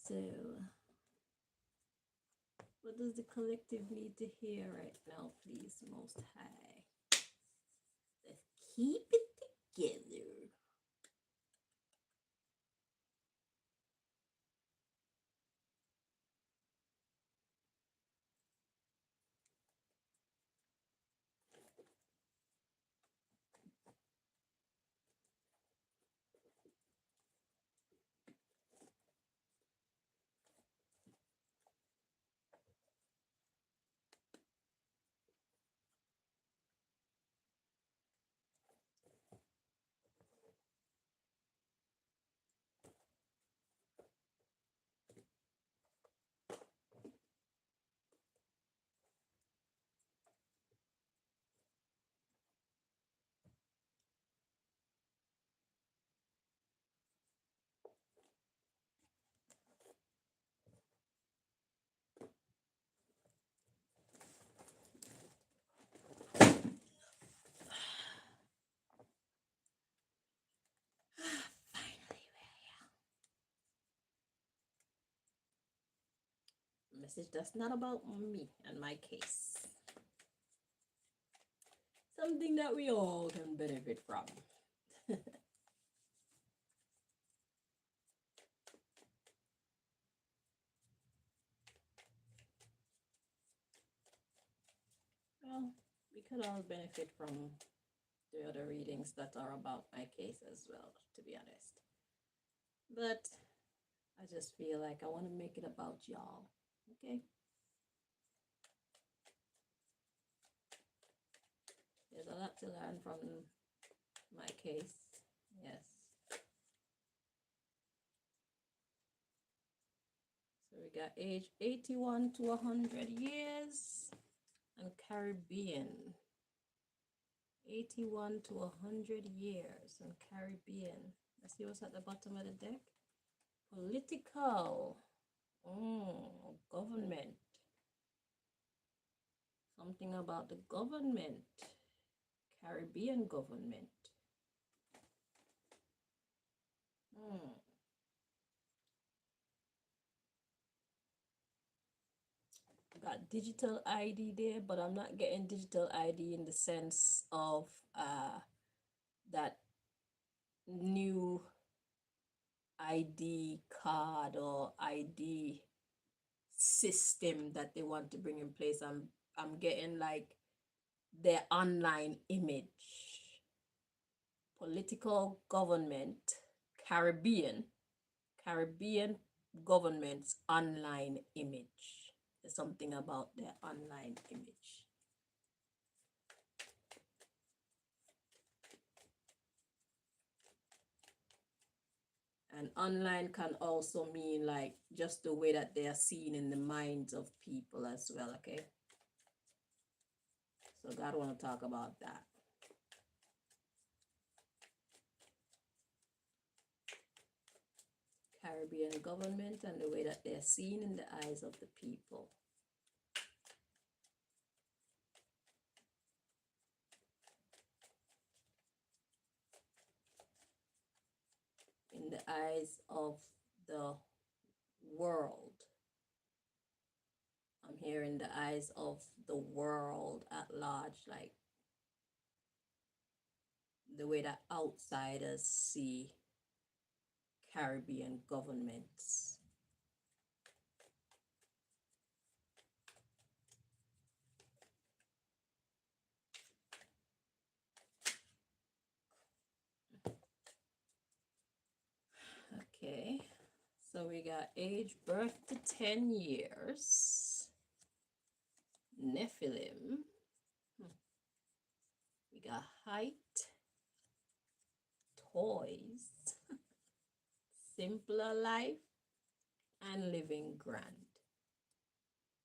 So, what does the collective need to hear right now, please, Most High? Let's keep it together. Finally, message that's not about me and my case. Something that we all can benefit from. Well, we could all benefit from the other readings that are about my case as well, to be honest. But I just feel like I want to make it about y'all. Okay? There's a lot to learn from my case. Yes. So we got age 81 to 100 years and Caribbean. 81 to 100 years and Caribbean. Let's see what's at the bottom of the deck. Political. Government. Something about the government. Caribbean government. Got digital ID there, but I'm not getting digital ID in the sense of that new ID card or ID system that they want to bring in place. I'm getting like their online image. Political government, Caribbean government's online image. There's something about their online image. And online can also mean like just the way that they are seen in the minds of people as well, okay? So God want to talk about that. Caribbean government and the way that they are seen in the eyes of the people. In the eyes of the world. I'm hearing the eyes of the world at large, like the way that outsiders see Caribbean governments. Okay, so we got age, birth to 10 years, Nephilim. We got height, toys, simpler life, and living grand.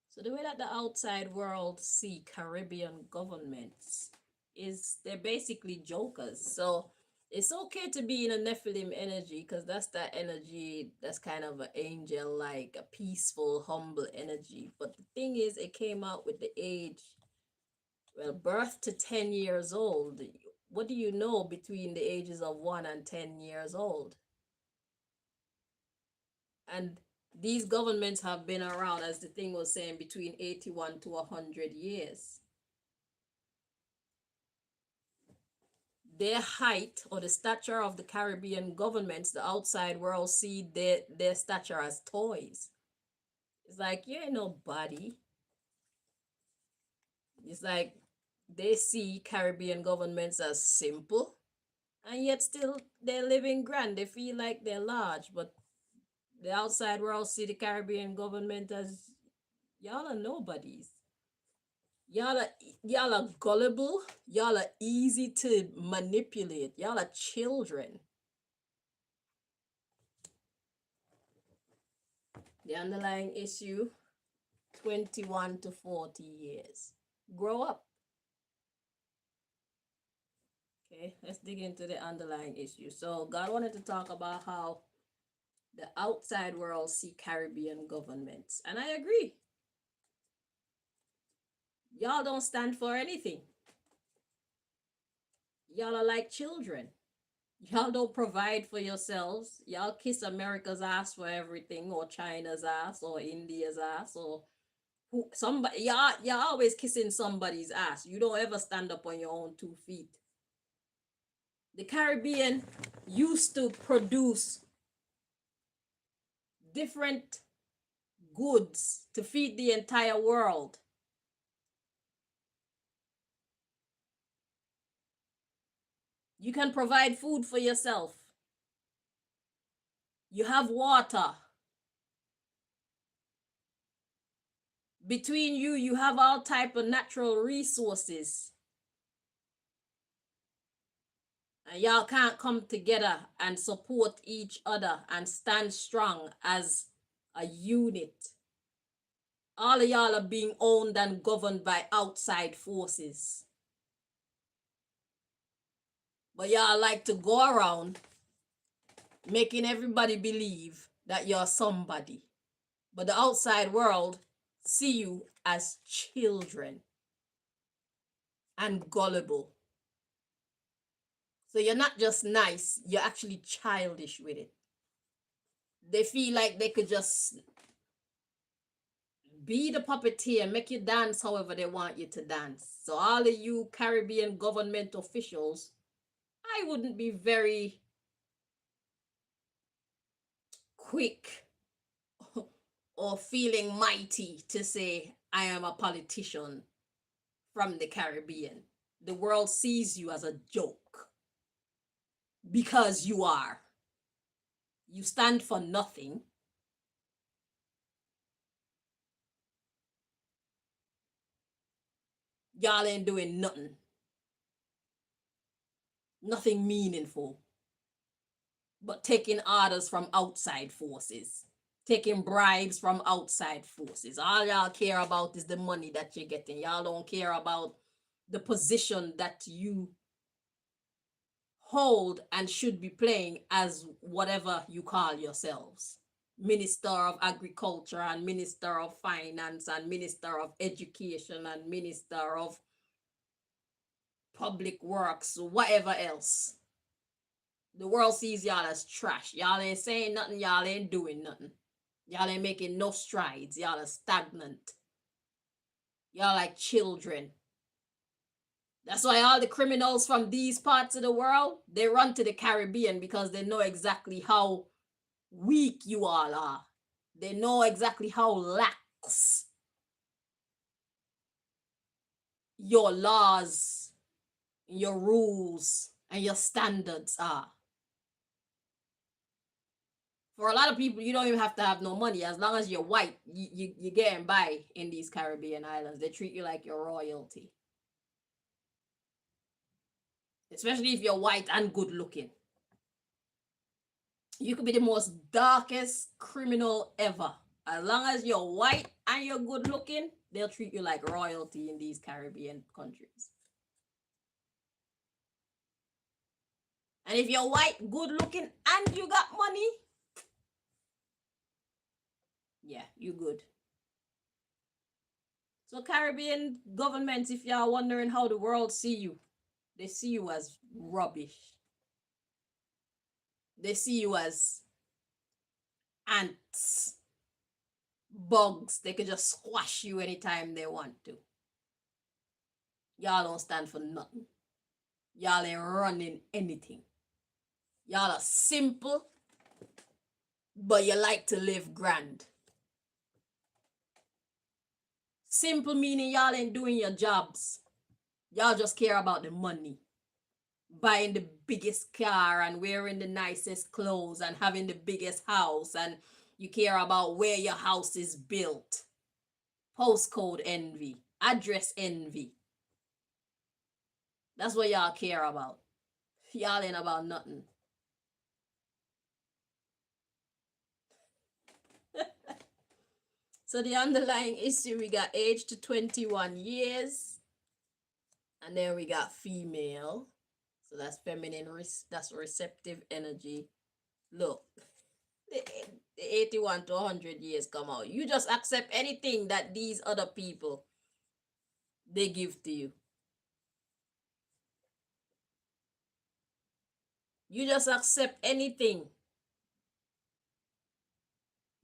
So the way that the outside world see Caribbean governments is they're basically jokers. So it's okay to be in a Nephilim energy because that's that energy that's kind of an angel, like a peaceful, humble energy. But the thing is, it came out with the age, well, birth to 10 years old. What do you know between the ages of 1 and 10 years old? And These governments have been around, as the thing was saying, between 81 to 100 years. Their height or the stature of the Caribbean governments, the outside world see their stature as toys. It's like, you ain't nobody. It's like they see Caribbean governments as simple, and yet still they're living grand. They feel like they're large, but the outside world see the Caribbean government as y'all are nobodies. Y'all are gullible. Y'all are easy to manipulate. Y'all are children. The underlying issue, 21 to 40 years. Grow up. Okay, let's dig into the underlying issue. So God wanted to talk about how the outside world see Caribbean governments. And I agree. Y'all don't stand for anything. Y'all are like children. Y'all don't provide for yourselves. Y'all kiss America's ass for everything, or China's ass, or India's ass, or who somebody y'all always kissing somebody's ass. You don't ever stand up on your own 2 feet. The Caribbean used to produce different goods to feed the entire world. You can provide food for yourself. You have water. Between you, you have all type of natural resources. And y'all can't come together and support each other and stand strong as a unit. All of y'all are being owned and governed by outside forces. But y'all like to go around making everybody believe that you're somebody. But the outside world see you as children and gullible. So you're not just nice, you're actually childish with it. They feel like they could just be the puppeteer, make you dance however they want you to dance. So all of you Caribbean government officials, I wouldn't be very quick or feeling mighty to say I am a politician from the Caribbean. The world sees you as a joke because you are. You stand for nothing. Y'all ain't doing nothing. Nothing meaningful. But taking orders from outside forces. Taking bribes from outside forces. All y'all care about is the money that you're getting. Y'all don't care about the position that you hold and should be playing as whatever you call yourselves. Minister of Agriculture and Minister of Finance and Minister of Education and Minister of Public Works, whatever else. The world sees y'all as trash. Y'all ain't saying nothing. Y'all ain't doing nothing. Y'all ain't making no strides. Y'all are stagnant. Y'all like children. That's why all the criminals from these parts of the world, they run to the Caribbean because they know exactly how weak you all are. They know exactly how lax your laws, your rules, and your standards are. For a lot of people, you don't even have to have no money. As long as you're white, you're getting by in these Caribbean islands. They treat you like you're royalty. Especially if you're white and good looking. You could be the most darkest criminal ever. As long as you're white and you're good looking, they'll treat you like royalty in these Caribbean countries. And if you're white, good looking, and you got money, yeah, you good. So Caribbean governments, if y'all wondering how the world see you, they see you as rubbish. They see you as ants. bugs. They could just squash you anytime they want to. Y'all don't stand for nothing. Y'all ain't running anything. Y'all are simple, but you like to live grand. Simple meaning y'all ain't doing your jobs. Y'all just care about the money. Buying the biggest car and wearing the nicest clothes and having the biggest house, and you care about where your house is built. Postcode envy, address envy. That's what y'all care about. Y'all ain't about nothing. So the underlying issue, we got age to 21 years. And then we got female. So that's feminine, that's receptive energy. Look, the 81 to 100 years come out. You just accept anything that these other people, they give to you. You just accept anything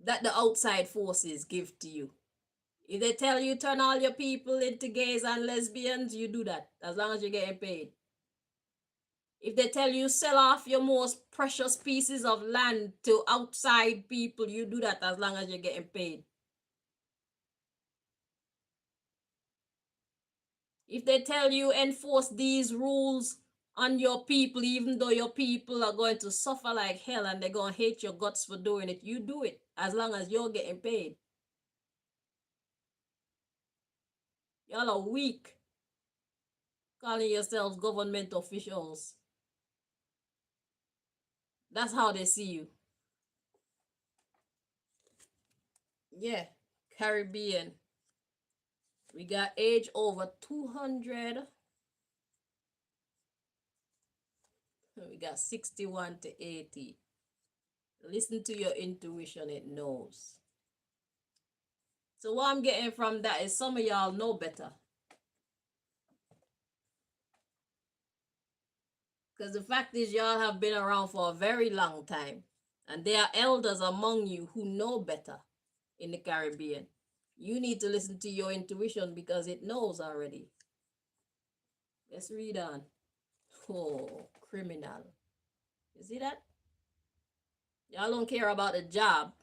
that the outside forces give to you. If they tell you turn all your people into gays and lesbians, you do that as long as you're getting paid. If they tell you sell off your most precious pieces of land to outside people, you do that as long as you're getting paid. If they tell you enforce these rules on your people, even though your people are going to suffer like hell and they're going to hate your guts for doing it, you do it as long as you're getting paid. Y'all are weak, calling yourselves government officials. That's how they see you. Yeah, Caribbean. We got age over 200. We got 61 to 80. Listen to your intuition, it knows. So what I'm getting from that is some of y'all know better. Because the fact is, y'all have been around for a very long time. And there are elders among you who know better in the Caribbean. You need to listen to your intuition because it knows already. Let's read on. Oh, criminal. You see that? Y'all don't care about the job.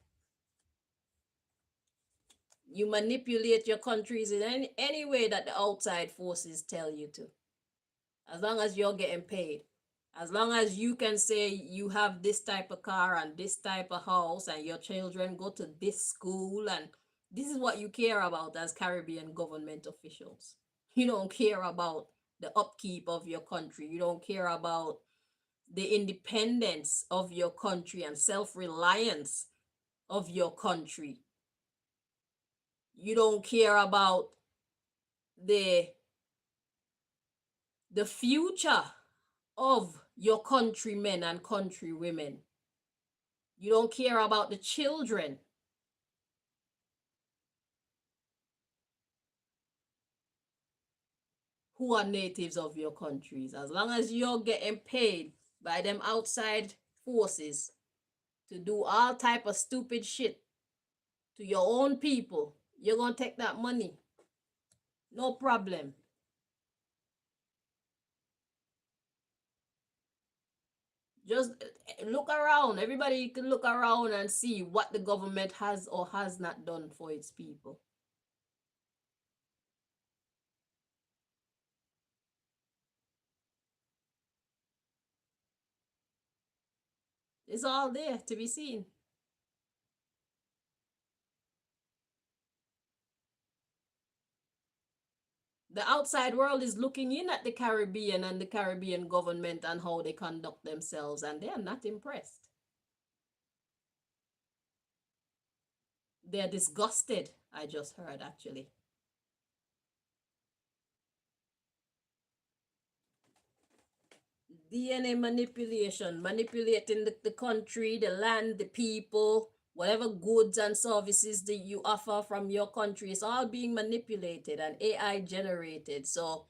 You manipulate your countries in any way that the outside forces tell you to. As long as you're getting paid. As long as you can say you have this type of car and this type of house and your children go to this school, and this is what you care about as Caribbean government officials. You don't care about the upkeep of your country. You don't care about the independence of your country and self-reliance of your country. You don't care about the future of your countrymen and countrywomen. You don't care about the children. Who are natives of your countries. As long as you're getting paid by them outside forces to do all type of stupid shit to your own people, you're gonna take that money. No problem. Just look around. Everybody can look around and see what the government has or has not done for its people. It's all there to be seen. The outside world is looking in at the Caribbean and the Caribbean government and how they conduct themselves, and they are not impressed. They're disgusted, I just heard actually. DNA manipulation, manipulating the country, the land, the people, whatever goods and services that you offer from your country, it's all being manipulated and AI generated. So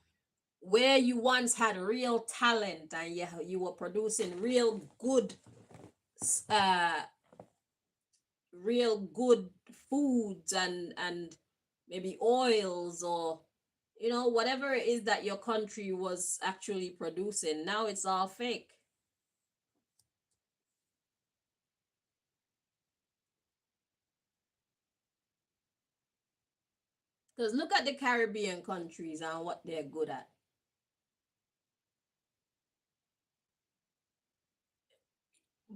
where you once had real talent and you were producing uh real good foods and maybe oils, or whatever it is that your country was actually producing. Now it's all fake. Because look at the Caribbean countries and what they're good at.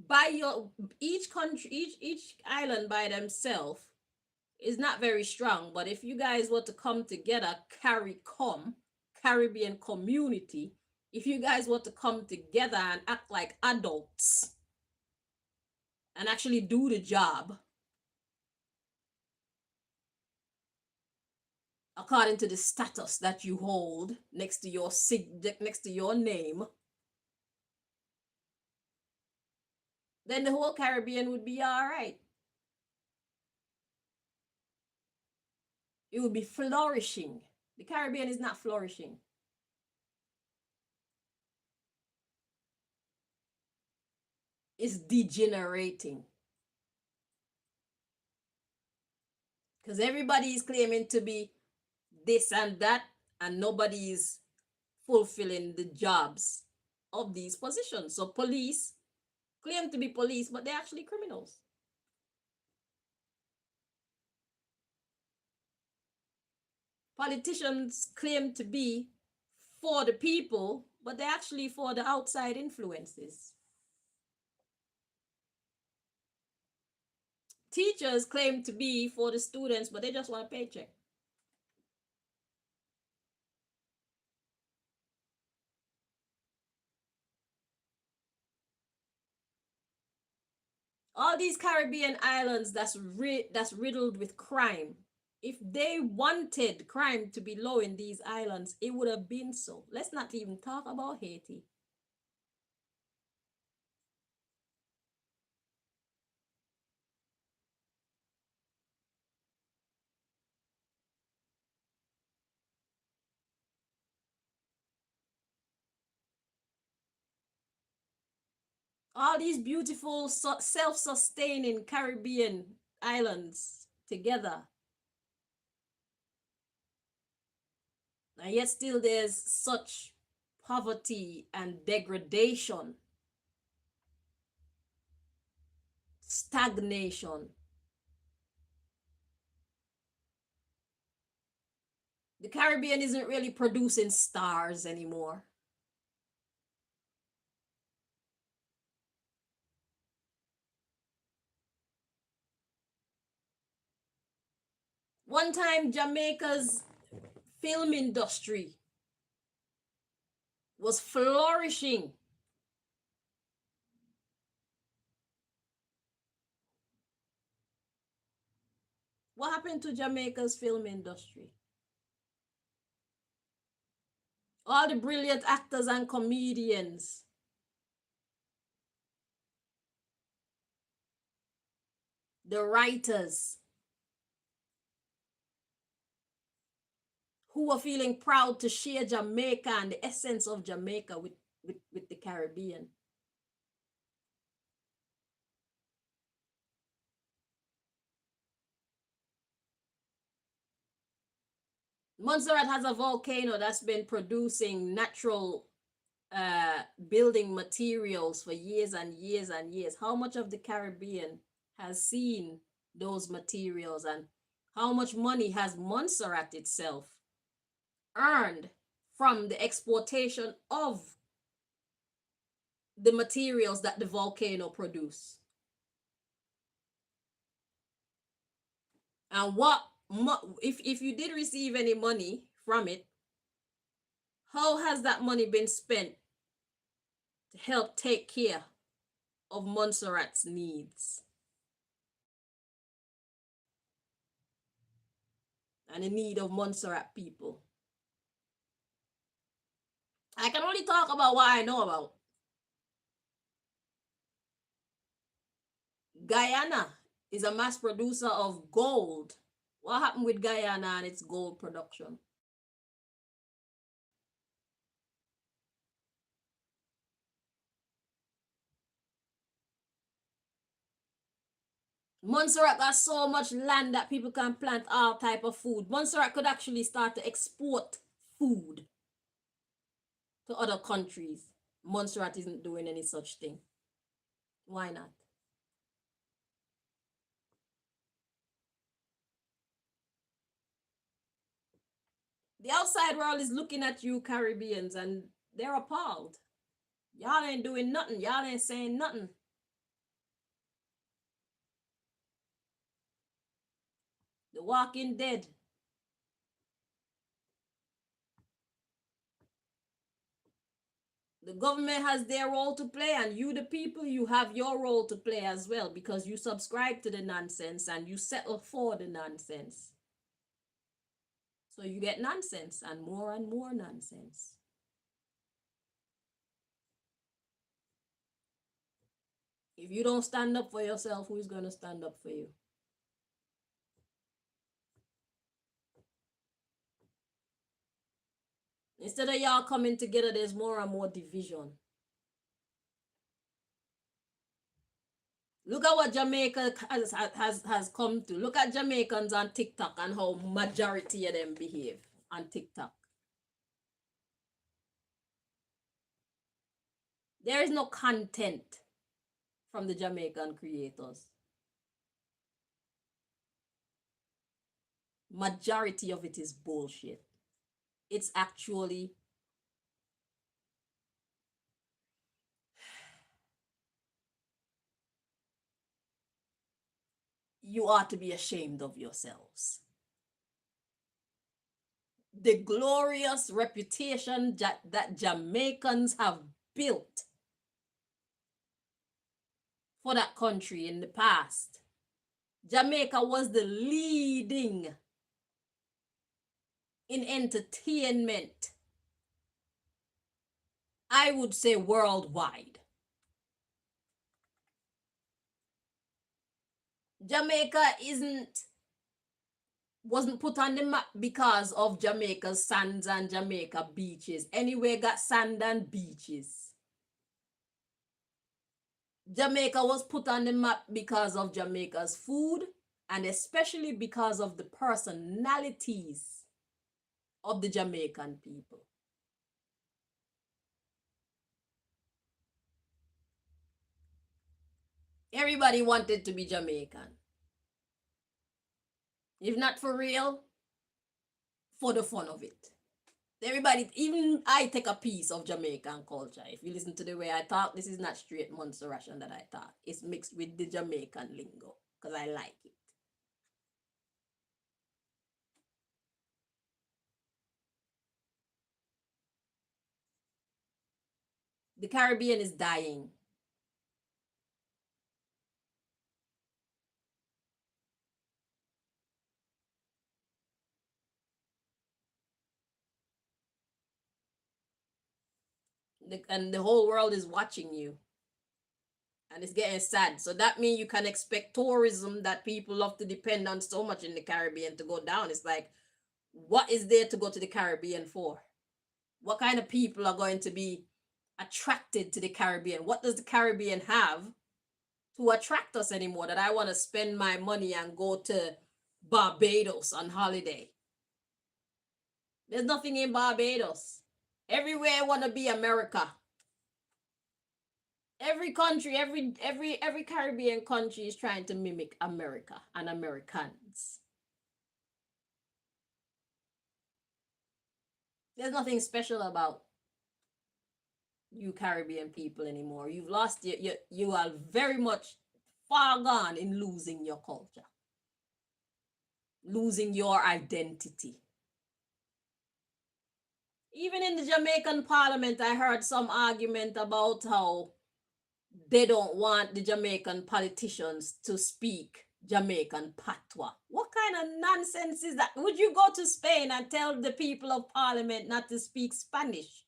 By your Each country, each island by themselves is not very strong. But if you guys were to come together, Caribbean community, if you guys were to come together and act like adults and actually do the job according to the status that you hold next to your name, then the whole Caribbean would be all right. It would be flourishing. The Caribbean is not flourishing. It's degenerating. Because everybody is claiming to be this and that, and nobody is fulfilling the jobs of these positions. So police claim to be police, but they're actually criminals. Politicians claim to be for the people, but they're actually for the outside influences. Teachers claim to be for the students, but they just want a paycheck. All these Caribbean islands that's riddled with crime. If they wanted crime to be low in these islands, it would have been so. Let's not even talk about Haiti. All these beautiful self-sustaining Caribbean islands together, and yet still there's such poverty and degradation, stagnation. The Caribbean isn't really producing stars anymore. One time, Jamaica's film industry was flourishing. What happened to Jamaica's film industry? All the brilliant actors and comedians, the writers who were feeling proud to share Jamaica and the essence of Jamaica with the Caribbean. Montserrat has a volcano that's been producing natural building materials for years and years and years. How much of the Caribbean has seen those materials, and how much money has Montserrat itself earned from the exportation of the materials that the volcano produce? And what if you did receive any money from it, how has that money been spent to help take care of Montserrat's needs and the need of Montserrat people? I can only talk about what I know about. Guyana is a mass producer of gold. What happened with Guyana and its gold production? Montserrat got so much land that people can plant all type of food. Montserrat could actually start to export food to other countries. Montserrat isn't doing any such thing. Why not? The outside world is looking at you Caribbeans and they're appalled. Y'all ain't doing nothing. Y'all ain't saying nothing. The Walking Dead. The government has their role to play, and you, the people, you have your role to play as well, because you subscribe to the nonsense and you settle for the nonsense. So you get nonsense and more nonsense. If you don't stand up for yourself, who's going to stand up for you? Instead of y'all coming together, there's more and more division. Look at what Jamaica has come to. Look at Jamaicans on TikTok and how majority of them behave on TikTok. There is no content from the Jamaican creators. Majority of it is bullshit. It's actually you ought to be ashamed of yourselves. The glorious reputation that Jamaicans have built for that country in the past. Jamaica was the leading in entertainment, I would say worldwide. Jamaica wasn't put on the map because of Jamaica's sands and Jamaica beaches. Anywhere got sand and beaches. Jamaica was put on the map because of Jamaica's food, and especially because of the personalities of the Jamaican people. Everybody wanted to be Jamaican. If not for real, for the fun of it. Everybody, even I take a piece of Jamaican culture. If you listen to the way I talk, this is not straight Montserratian that I talk. It's mixed with the Jamaican lingo because I like it. The Caribbean is dying. And the whole world is watching you. And it's getting sad. So that means you can expect tourism that people love to depend on so much in the Caribbean to go down. It's like, what is there to go to the Caribbean for? What kind of people are going to be attracted to the Caribbean? What does the Caribbean have to attract us anymore that I want to spend my money and go to Barbados on holiday? There's nothing in Barbados. Everywhere I want to be America. Every country, every Caribbean country is trying to mimic America and Americans. There's nothing special about you Caribbean people anymore. You've lost you are very much far gone in losing your culture, losing your identity. Even in the Jamaican parliament, I heard some argument about how they don't want the Jamaican politicians to speak Jamaican patois. What kind of nonsense is that? Would you go to Spain and tell the people of parliament not to speak Spanish?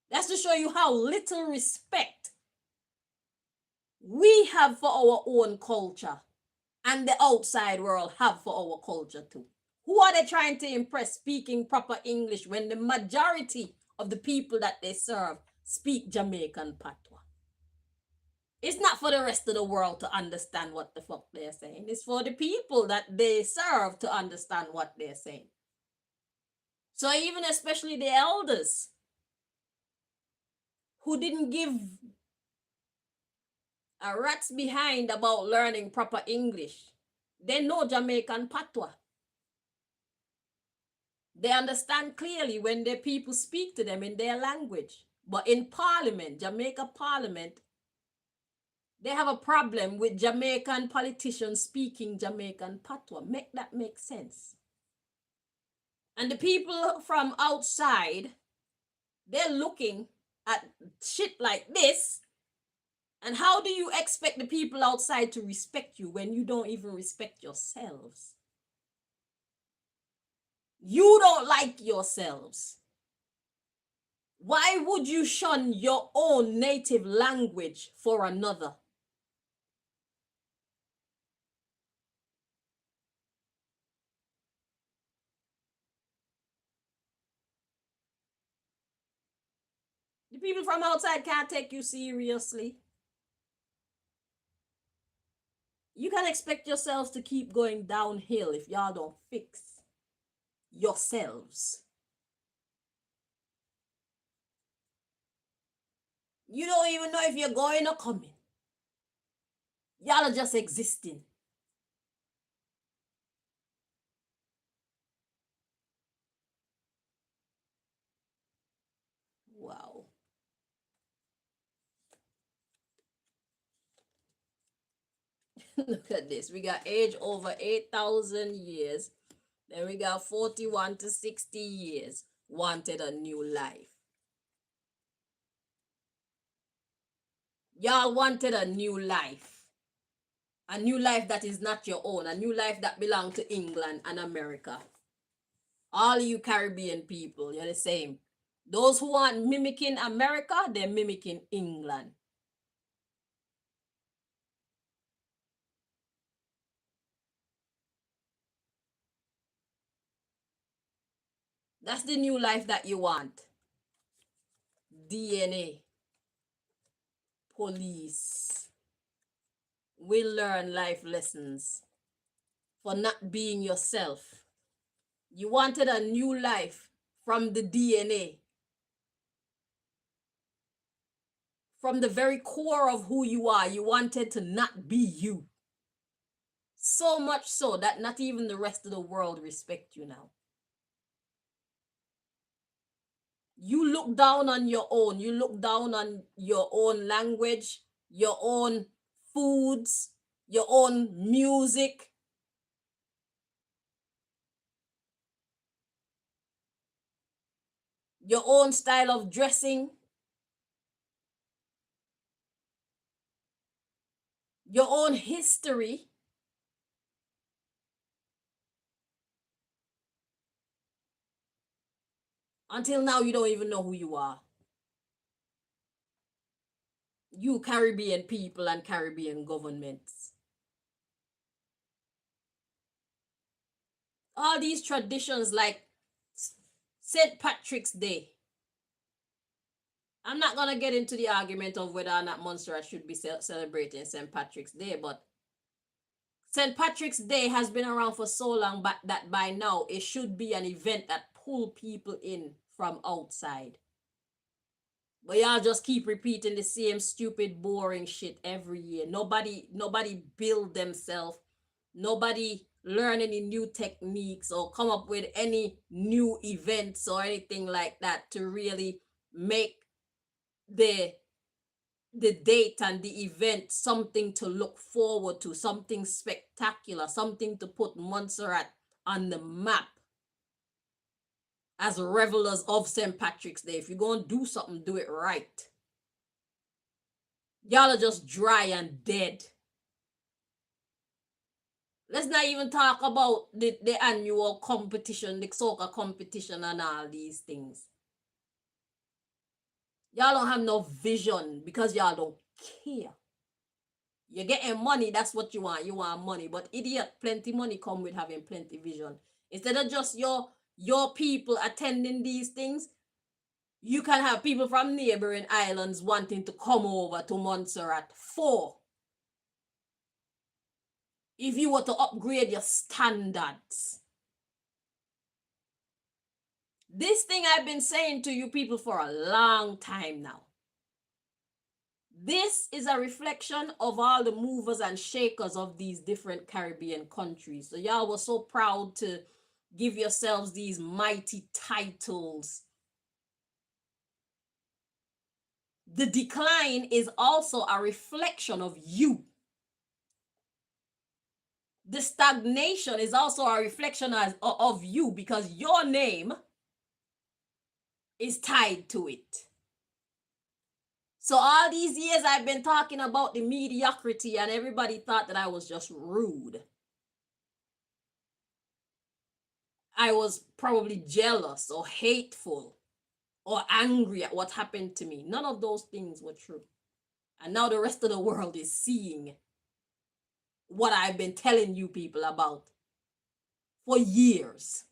That's to show you how little respect we have for our own culture and the outside world have for our culture too. Who are they trying to impress speaking proper English when the majority of the people that they serve speak Jamaican patois? It's not for the rest of the world to understand what the fuck they're saying. It's for the people that they serve to understand what they're saying. So even especially the elders who didn't give a rat's behind about learning proper English, they know Jamaican patois. They understand clearly when the people speak to them in their language. But in Parliament, Jamaica Parliament, they have a problem with Jamaican politicians speaking Jamaican patois. Make that make sense. And the people from outside, they're looking at shit like this. And how do you expect the people outside to respect you when you don't even respect yourselves? You don't like yourselves. Why would you shun your own native language for another? The people from outside can't take you seriously. You can expect yourselves to keep going downhill if y'all don't fix yourselves. You don't even know if you're going or coming. Y'all are just existing. Wow. Look at this. We got age over 8,000 years. Then we got 41 to 60 years. Wanted a new life. Y'all wanted a new life. A new life that is not your own. A new life that belongs to England and America. All you Caribbean people, you're the same. Those who aren't mimicking America, they're mimicking England. That's the new life that you want. DNA. Police. Will learn life lessons for not being yourself. You wanted a new life from the DNA. From the very core of who you are, you wanted to not be you. So much so that not even the rest of the world respect you now. You look down on your own. You look down on your own language, your own foods, your own music. Your own style of dressing. Your own history. Until now, you don't even know who you are. You Caribbean people and Caribbean governments. All these traditions like St. Patrick's Day. I'm not going to get into the argument of whether or not Montserrat should be celebrating St. Patrick's Day, but St. Patrick's Day has been around for so long but that by now it should be an event that pull people in from outside. But y'all just keep repeating the same stupid, boring shit every year. Nobody build themselves. Nobody learn any new techniques or come up with any new events or anything like that to really make the date and the event something to look forward to, something spectacular, something to put Montserrat on the map as revelers of St. Patrick's Day. If you're going to do something, do it right. Y'all are just dry and dead. Let's not even talk about the annual competition, the soca competition and all these things. Y'all don't have no vision because y'all don't care. You're getting money, that's what you want. You want money. But idiot, plenty money come with having plenty vision. Instead of just your people attending these things, You can have people from neighboring islands wanting to come over to Montserrat for, if you were to upgrade your standards. This thing I've been saying to you people for a long time now. This is a reflection of all the movers and shakers of these different Caribbean countries. So y'all were so proud to give yourselves these mighty titles. The decline is also a reflection of you. The stagnation is also a reflection of you, because your name is tied to it. So all these years I've been talking about the mediocrity, and everybody thought that I was just rude. I was probably jealous or hateful or angry at what happened to me. None of those things were true. And now the rest of the world is seeing what I've been telling you people about for years.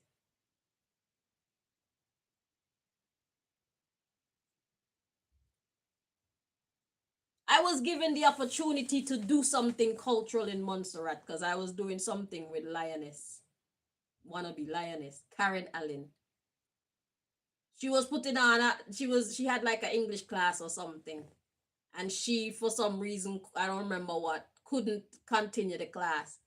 I was given the opportunity to do something cultural in Montserrat because I was doing something with Lioness, wannabe Lioness, Karen Allen. She was putting on she had like an English class or something, and she, for some reason, I don't remember what, couldn't continue the class,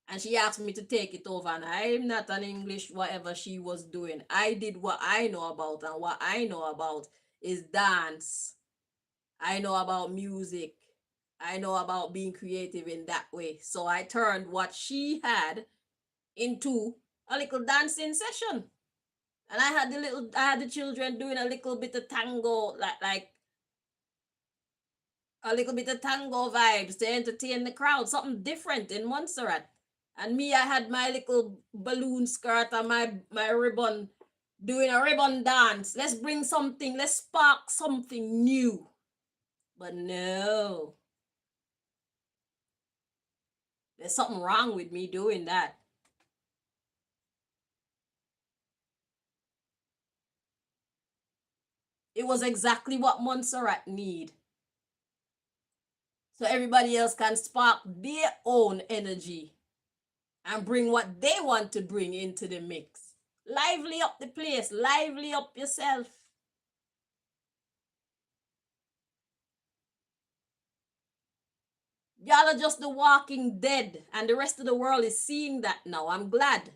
and she asked me to take it over, and I'm not an English whatever she was doing. I did what I know about, and what I know about is dance. I know about music. I know about being creative in that way. So I turned what she had into a little dancing session. And I had the children doing a little bit of tango, like a little bit of tango vibes to entertain the crowd, something different in Montserrat. And me, I had my little balloon skirt and my ribbon, doing a ribbon dance. Let's bring something, let's spark something new. But no, there's something wrong with me doing that. It was exactly what Montserrat need. So everybody else can spark their own energy and bring what they want to bring into the mix. Lively up the place, lively up yourself. Y'all are just the walking dead, and the rest of the world is seeing that now. I'm glad.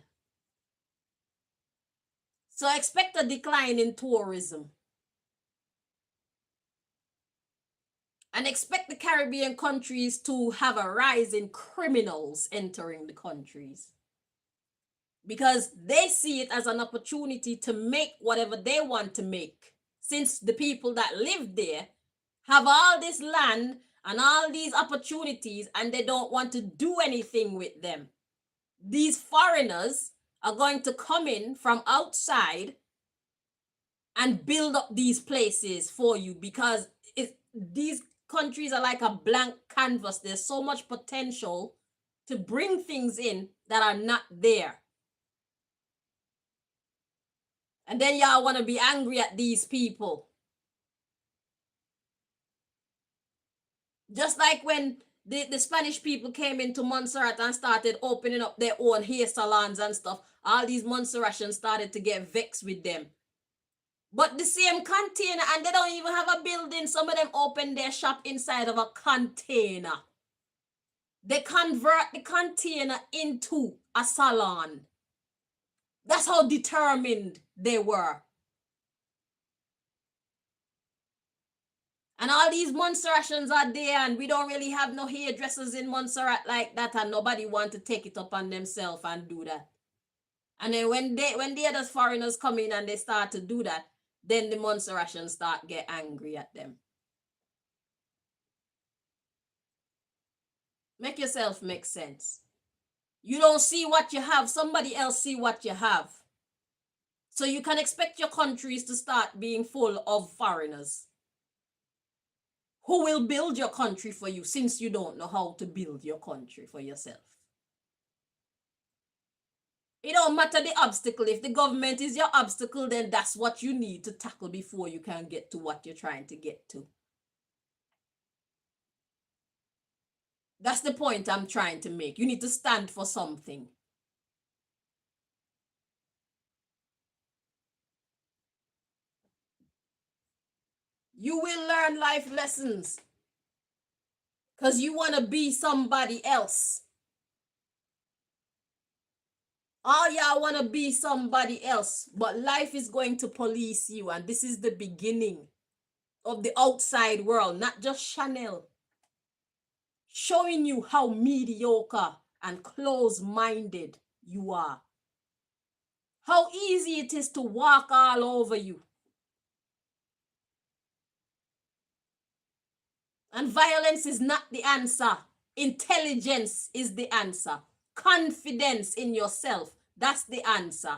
So expect a decline in tourism. And expect the Caribbean countries to have a rise in criminals entering the countries, because they see it as an opportunity to make whatever they want to make, since the people that live there have all this land and all these opportunities, and they don't want to do anything with them. These foreigners are going to come in from outside and build up these places for you, because these countries are like a blank canvas. There's so much potential to bring things in that are not there. And then y'all want to be angry at these people. Just like when the Spanish people came into Montserrat and started opening up their own hair salons and stuff, all these Montserratians started to get vexed with them. But the same container, and they don't even have a building. Some of them open their shop inside of a container. They convert the container into a salon. That's how determined they were. And all these Montserratians are there, and we don't really have no hairdressers in Montserrat like that, and nobody want to take it upon themselves and do that. And then when the other foreigners come in and they start to do that, then the Montserratians start get angry at them. Make yourself make sense. You don't see what you have, somebody else see what you have. So you can expect your countries to start being full of foreigners who will build your country for you, since you don't know how to build your country for yourself. It don't matter the obstacle. If the government is your obstacle, then that's what you need to tackle before you can get to what you're trying to get to. That's the point I'm trying to make. You need to stand for something. You will learn life lessons because you want to be somebody else. All y'all want to be somebody else, but life is going to police you, and this is the beginning of the outside world, not just Chanel, showing you how mediocre and close-minded you are, how easy it is to walk all over you. And violence is not the answer. Intelligence is the answer. Confidence in yourself, that's the answer.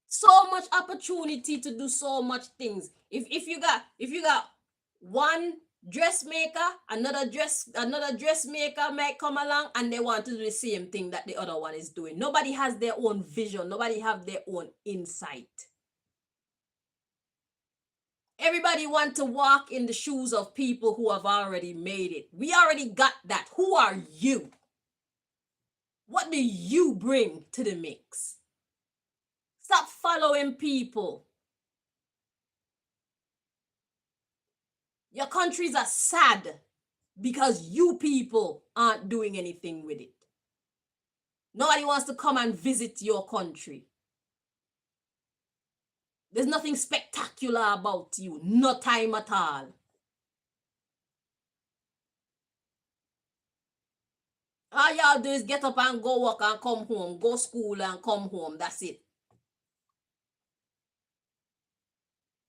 So much opportunity to do so much things. If you got one dressmaker, another dressmaker might come along and they want to do the same thing that the other one is doing. Nobody has their own vision. Nobody have their own insight. Everybody want to walk in the shoes of people who have already made it. We already got that. Who are you? What do you bring to the mix? Stop following people. Your countries are sad because you people aren't doing anything with it. Nobody wants to come and visit your country. There's nothing spectacular about you. No time at all. All y'all do is get up and go work and come home. Go school and come home. That's it.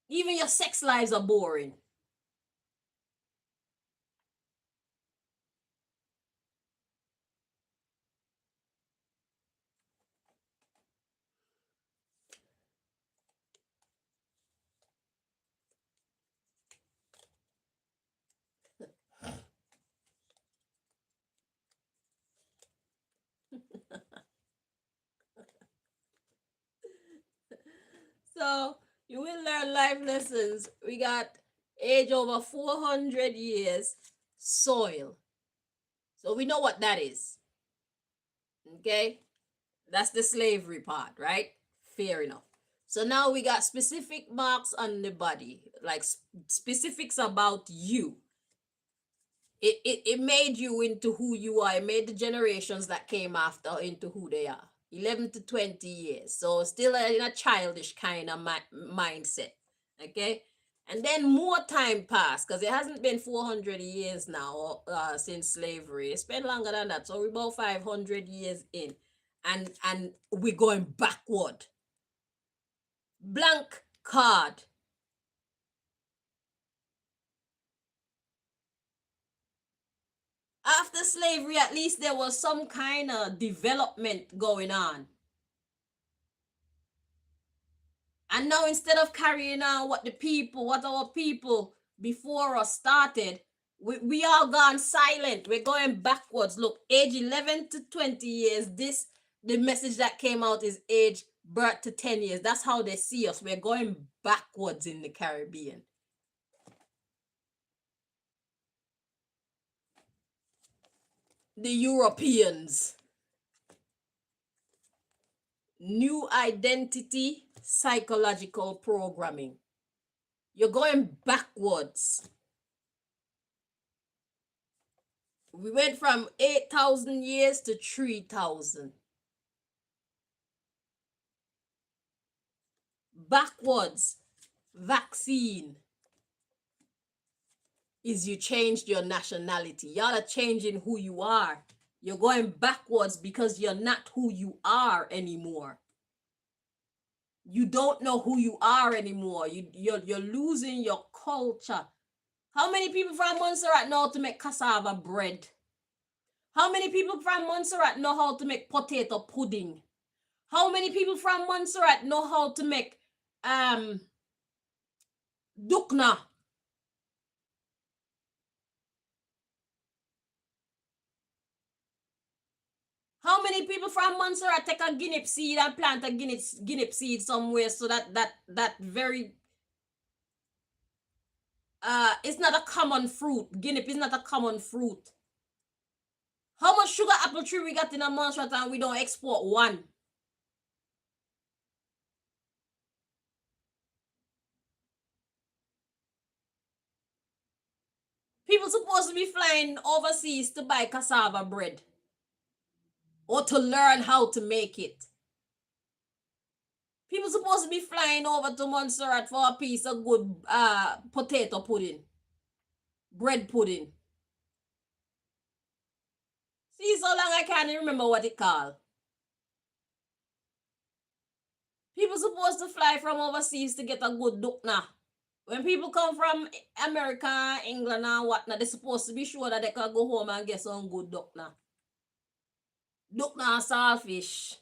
Even your sex lives are boring. So you will learn life lessons. We got age over 400 years soil. So we know what that is. Okay? That's the slavery part, right? Fair enough. So now we got specific marks on the body, like specifics about you. It made you into who you are. It made the generations that came after into who they are. 11 to 20 years. So still in a childish kind of mindset. Okay? And then more time passed because it hasn't been 400 years now since slavery. It's been longer than that. So we're about 500 years in. And we're going backward. Blank card. After slavery, at least there was some kind of development going on. And now instead of carrying on what our people before us started, we all gone silent. We're going backwards. Look, age 11 to 20 years, the message that came out is age birth to 10 years. That's how they see us. We're going backwards in the Caribbean. The Europeans. New identity, psychological programming. You're going backwards. We went from 8,000 years to 3,000. Backwards. Vaccine is you changed your nationality. Y'all are changing who you are. You're going backwards because you're not who you are anymore. You don't know who you are anymore. You're losing your culture. How many people from Montserrat know how to make cassava bread? How many people from Montserrat know how to make potato pudding? How many people from Montserrat know how to make dukna? How many people from Montserrat take a guinea seed and plant a guinea seed somewhere so that very it's not a common fruit. Guinea is not a common fruit. How much sugar apple tree we got in a Montserrat and we don't export one? People supposed to be flying overseas to buy cassava bread or to learn how to make it. People supposed to be flying over to Montserrat for a piece of good potato pudding, bread pudding. See, so long I can't remember what it called. People supposed to fly from overseas to get a good dukna. When people come from America, England, and whatnot, they're supposed to be sure that they can go home and get some good dukna. Dukna and saltfish.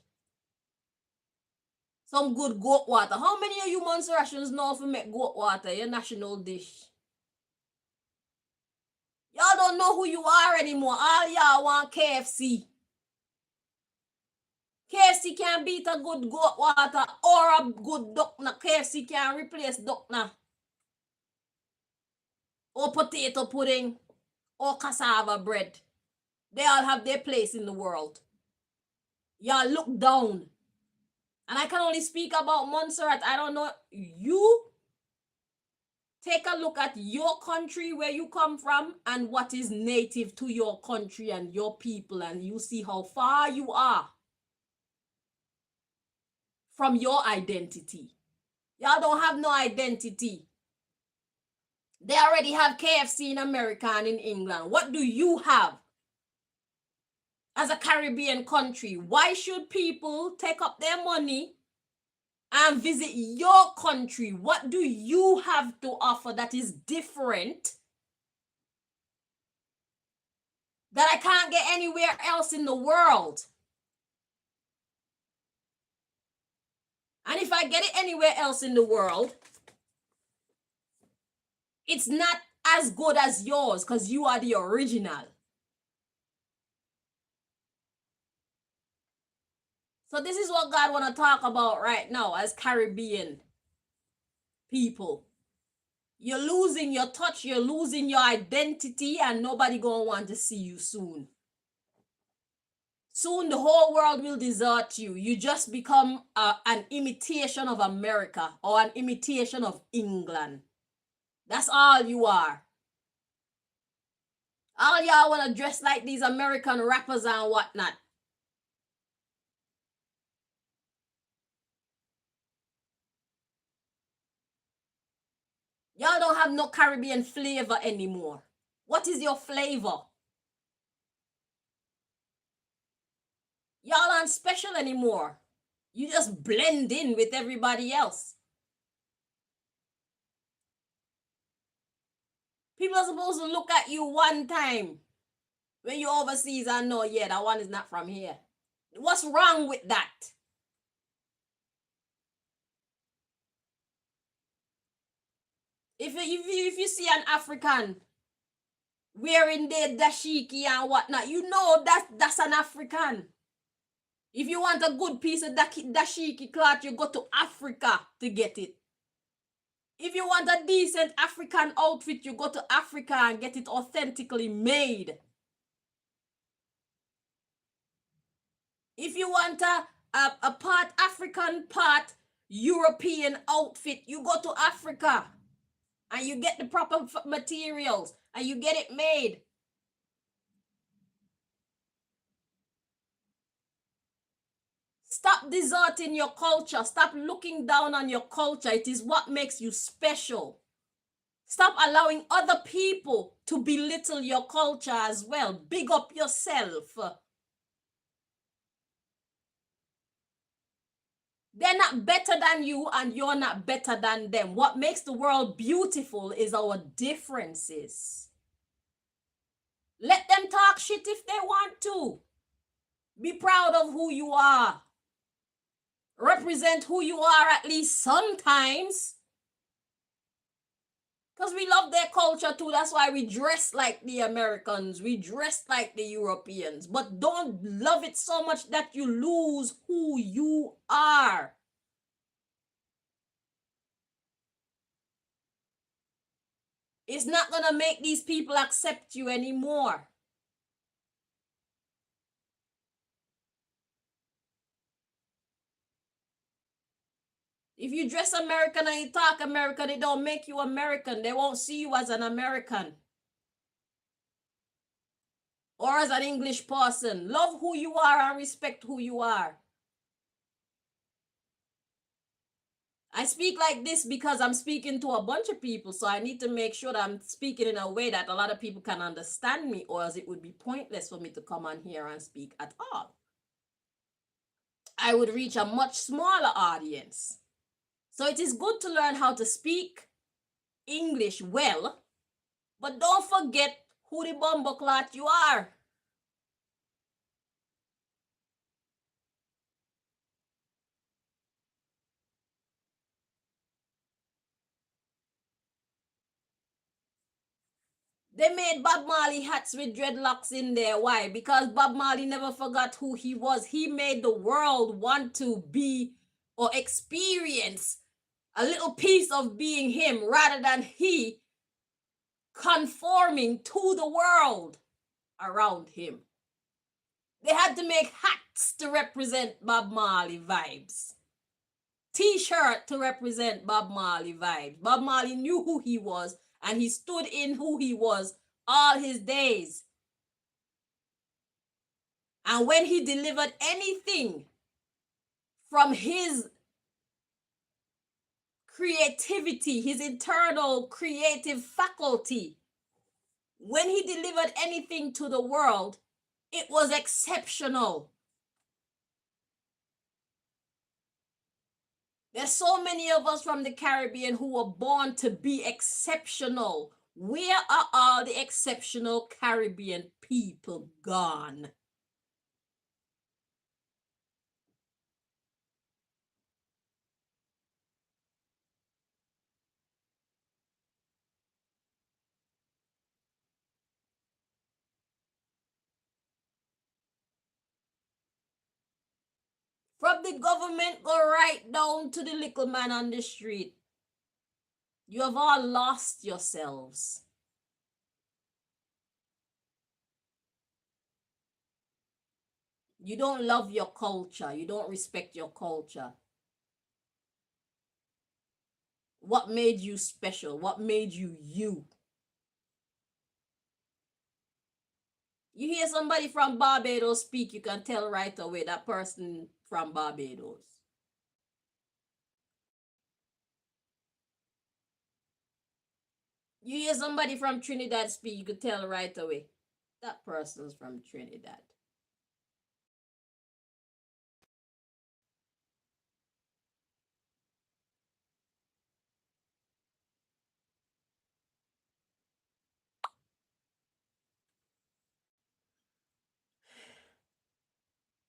Some good goat water. How many of you Montserratians know if you make goat water, your national dish? Y'all don't know who you are anymore. All y'all want KFC. KFC can't beat a good goat water or a good dukna. KFC can't replace dukna. Or potato pudding. Or cassava bread. They all have their place in the world. Y'all look down. And I can only speak about Montserrat. I don't know. You take a look at your country, where you come from, and what is native to your country and your people, and you see how far you are from your identity. Y'all don't have no identity. They already have KFC in America and in England. What do you have as a Caribbean country? Why should people take up their money and visit your country? What do you have to offer that is different that I can't get anywhere else in the world? And if I get it anywhere else in the world, it's not as good as yours because you are the original. So this is what God want to talk about right now as Caribbean people. You're losing your touch, you're losing your identity, and nobody gonna want to see you soon. Soon the whole world will desert you. You just become an imitation of America or an imitation of England. That's all you are. All y'all want to dress like these American rappers and whatnot. Y'all don't have no Caribbean flavor anymore. What is your flavor? Y'all aren't special anymore. You just blend in with everybody else. People are supposed to look at you one time when you're overseas and know, yeah, that one is not from here. What's wrong with that? If you see an African wearing their dashiki and whatnot, you know that's an African. If you want a good piece of dashiki cloth, you go to Africa to get it. If you want a decent African outfit, you go to Africa and get it authentically made. If you want a part African, part European outfit, you go to Africa and you get the proper materials and you get it made. Stop deserting your culture. Stop looking down on your culture. It is what makes you special. Stop allowing other people to belittle your culture as well. Big up yourself. They're not better than you and you're not better than them. What makes the world beautiful is our differences. Let them talk shit if they want to. Be proud of who you are. represent who you are at least sometimes. Because we love their culture too. That's why we dress like the Americans. We dress like the Europeans. But don't love it so much that you lose who you are. It's not going to make these people accept you anymore. If you dress American and you talk American, it don't make you American. They won't see you as an American or as an English person. Love who you are and respect who you are. I speak like this because I'm speaking to a bunch of people, so I need to make sure that I'm speaking in a way that a lot of people can understand me, or else it would be pointless for me to come on here and speak at all. I would reach a much smaller audience. So it is good to learn how to speak English well, but don't forget who the bumbleclot you are. They made Bob Marley hats with dreadlocks in there. Why? Because Bob Marley never forgot who he was. He made the world want to be or experience a little piece of being him rather than he conforming to the world around him. They had to make hats to represent Bob Marley vibes. T-shirt to represent Bob Marley vibes. Bob Marley knew who he was and he stood in who he was all his days. And when he delivered anything from his creativity, his internal creative faculty, when he delivered anything to the world, it was exceptional. There's so many of us from the Caribbean who were born to be exceptional. Where are all the exceptional Caribbean people gone? From the government, go right down to the little man on the street. You have all lost yourselves. You don't love your culture. You don't respect your culture. What made you special? What made you you? You hear somebody from Barbados speak, you can tell right away that person from Barbados. You hear somebody from Trinidad speak, you could tell right away that person's from Trinidad.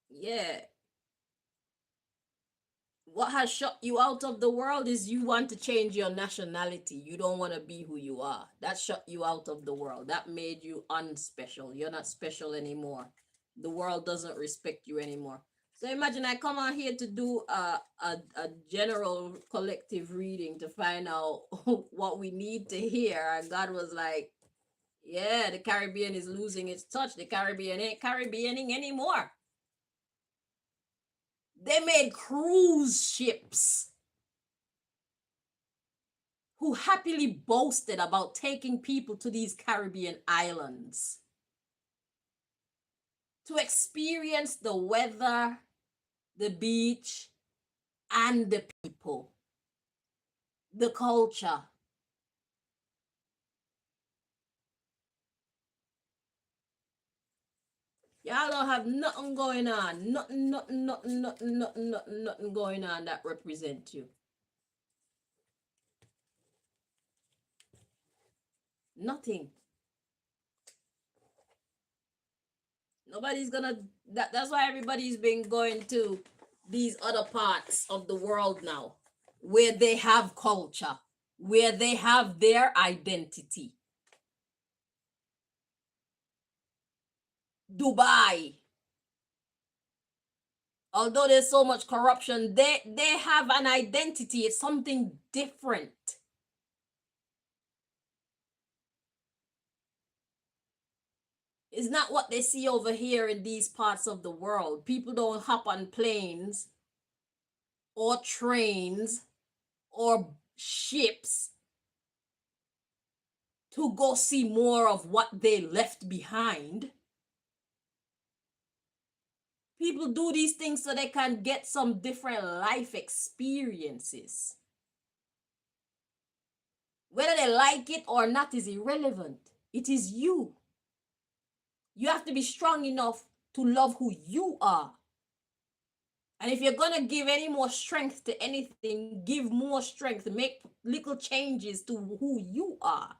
Yeah. What has shut you out of the world is you want to change your nationality. You don't want to be who you are. That shut you out of the world. That made you unspecial. You're not special anymore. The world doesn't respect you anymore. So imagine I come out here to do a general collective reading to find out what we need to hear. And God was like, yeah, the Caribbean is losing its touch. The Caribbean ain't Caribbeaning anymore. They made cruise ships who happily boasted about taking people to these Caribbean islands to experience the weather, the beach, and the people, the culture. Y'all don't have nothing going on, nothing going on that represent you. Nothing. Nobody's gonna. That's why everybody's been going to these other parts of the world now where they have culture, where they have their identity. Dubai, although there's so much corruption, they have an identity. It's something different. It's not what they see over here in these parts of the world. People don't hop on planes or trains or ships to go see more of what they left behind. People do these things so they can get some different life experiences. Whether they like it or not is irrelevant. It is you. You have to be strong enough to love who you are. And if you're going to give any more strength to anything, give more strength, make little changes to who you are.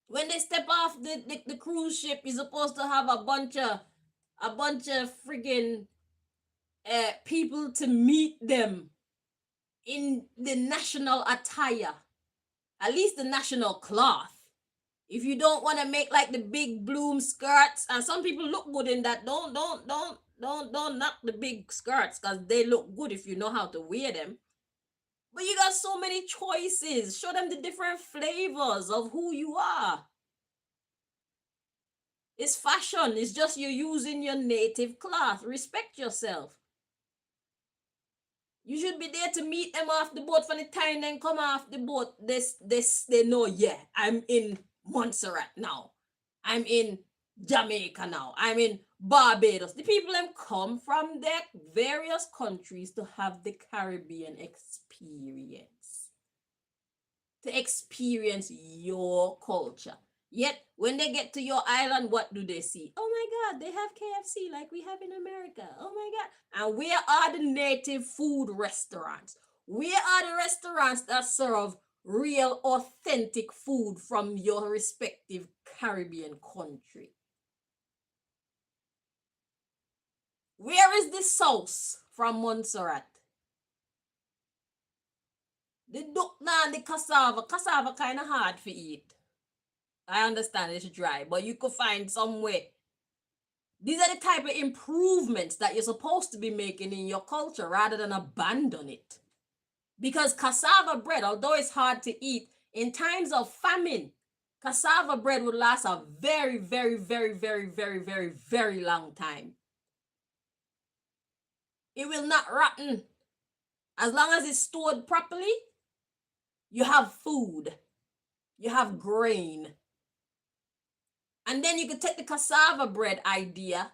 When they step off the cruise ship, you're supposed to have a bunch of friggin' people to meet them in the national attire, at least the national cloth. If you don't want to make like the big bloom skirts, and some people look good in that, don't knock the big skirts, because they look good if you know how to wear them. But you got so many choices. Show them the different flavors of who you are. It's fashion. It's just you're using your native cloth. Respect yourself. You should be there to meet them off the boat. From the time they come off the boat, they know, yeah, I'm in Montserrat now. I'm in Jamaica now. I'm in Barbados. The people them come from their various countries to have the Caribbean experience. To experience your culture. Yet, when they get to your island, what do they see? Oh my God, they have KFC like we have in America. Oh my God. And where are the native food restaurants? Where are the restaurants that serve real, authentic food from your respective Caribbean country? Where is the sauce from Montserrat? The dukna and the cassava. Cassava kind of hard to eat. I understand it's dry, but you could find some way. These are the type of improvements that you're supposed to be making in your culture rather than abandon it. Because cassava bread, although it's hard to eat, in times of famine, cassava bread would last a very, very, very, very, very, very, very long time. It will not rotten. As long as it's stored properly, you have food, you have grain. And then you could take the cassava bread idea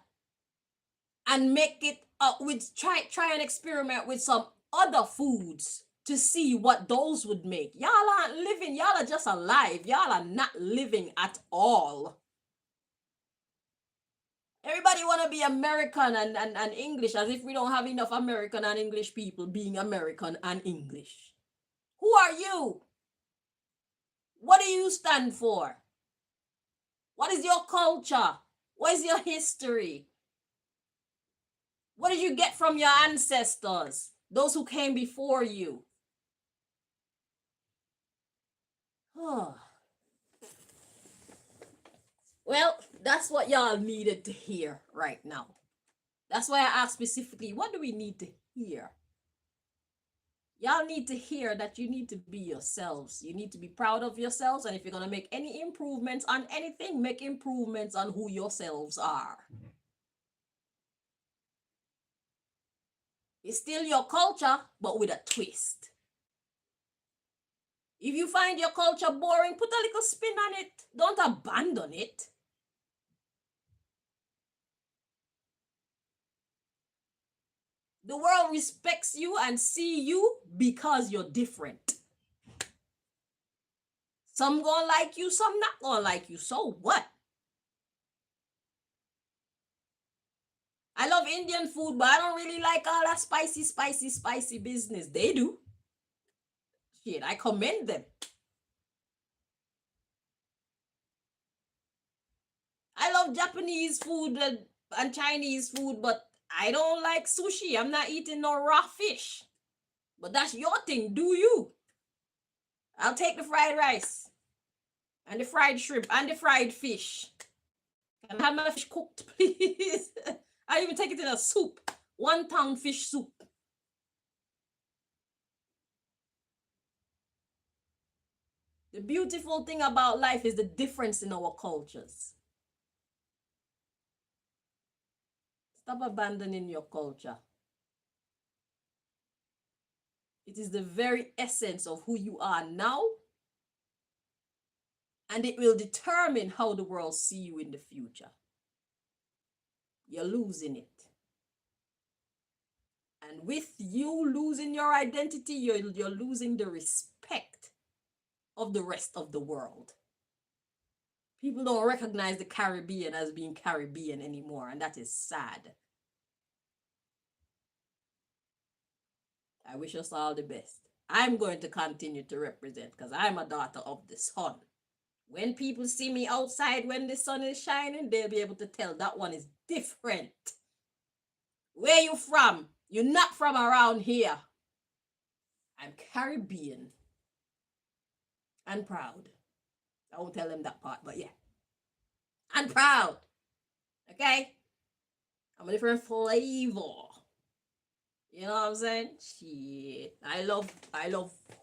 and make it with try and experiment with some other foods to see what those would make. Y'all aren't living, y'all are just alive. Y'all are not living at all. Everybody want to be American and English, as if we don't have enough American and English people being American and English. Who are you? What do you stand for? What is your culture? What is your history? What did you get from your ancestors? Those who came before you. Well, that's what y'all needed to hear right now. That's why I asked specifically, what do we need to hear? Y'all need to hear that you need to be yourselves. You need to be proud of yourselves. And if you're going to make any improvements on anything, make improvements on who yourselves are. It's still your culture, but with a twist. If you find your culture boring, put a little spin on it. Don't abandon it. The world respects you and see you because you're different. Some gonna like you, some not gonna like you. So what? I love Indian food, but I don't really like all that spicy business. They do. Shit, I commend them. I love Japanese food and Chinese food, but I don't like sushi. I'm not eating no raw fish. But that's your thing. Do you? I'll take the fried rice and the fried shrimp and the fried fish. Can I have my fish cooked, please? I even take it in a soup. 1 pound fish soup. The beautiful thing about life is the difference in our cultures. Stop abandoning your culture. It is the very essence of who you are now, and it will determine how the world see you in the future. You're losing it. And with you losing your identity, you're losing the respect of the rest of the world. People don't recognize the Caribbean as being Caribbean anymore, and that is sad. I wish us all the best. I'm going to continue to represent because I'm a daughter of the sun. When people see me outside when the sun is shining, they'll be able to tell that one is different. Where you from? You're not from around here. I'm Caribbean and proud. I won't tell them that part, but yeah. I'm proud. Okay? I'm a different flavor. You know what I'm saying? Shit. I love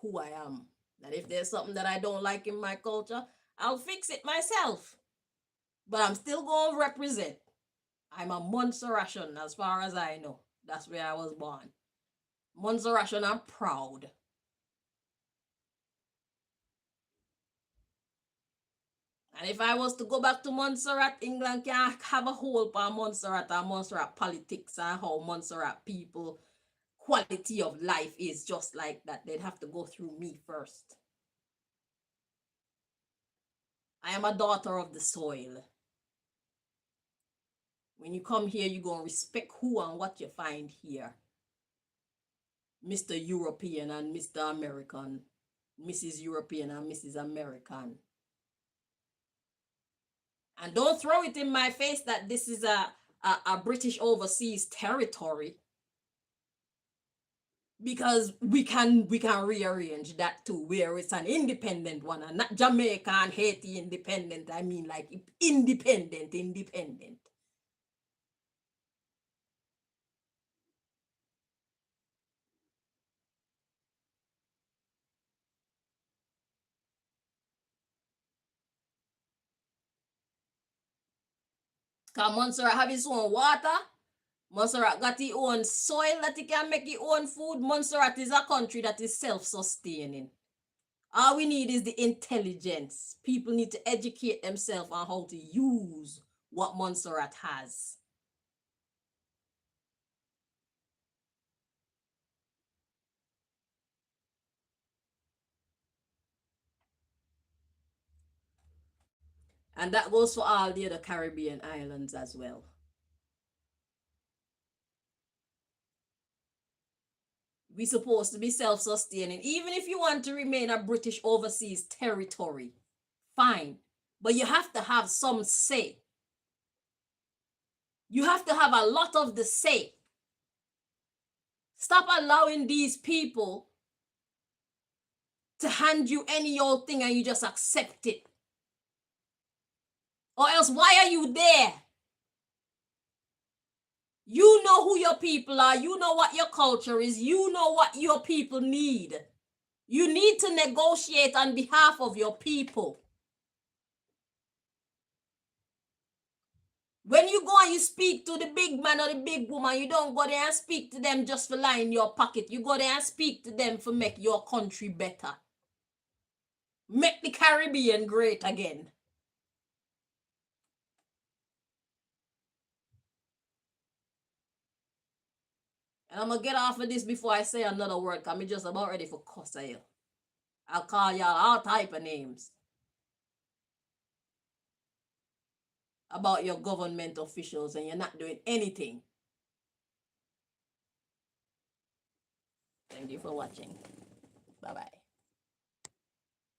who I am. That if there's something that I don't like in my culture, I'll fix it myself. But I'm still going to represent. I'm a Montserratian as far as I know. That's where I was born. Montserratian, I'm proud. And if I was to go back to Montserrat, England can have a hold on Montserrat and Montserrat politics and how Montserrat people quality of life is just like that. They'd have to go through me first. I am a daughter of the soil. When you come here, you're going to respect who and what you find here. Mr. European and Mr. American, Mrs. European and Mrs. American. And don't throw it in my face that this is a British overseas territory. Because we can rearrange that too, where it's an independent one and not Jamaica and Haiti independent. I mean like independent. Because Montserrat have its own water. Montserrat got its own soil that it can make its own food. Montserrat is a country that is self-sustaining. All we need is the intelligence. People need to educate themselves on how to use what Montserrat has. And that goes for all the other Caribbean islands as well. We're supposed to be self-sustaining. Even if you want to remain a British overseas territory, fine. But you have to have some say. You have to have a lot of the say. Stop allowing these people to hand you any old thing and you just accept it. Or else, why are you there? You know who your people are. You know what your culture is. You know what your people need. You need to negotiate on behalf of your people. When you go and you speak to the big man or the big woman, you don't go there and speak to them just for line your pocket. You go there and speak to them for make your country better. Make the Caribbean great again. And I'm going to get off of this before I say another word, because I'm just about ready for cuss you. I'll call y'all all type of names about your government officials and you're not doing anything. Thank you for watching. Bye-bye.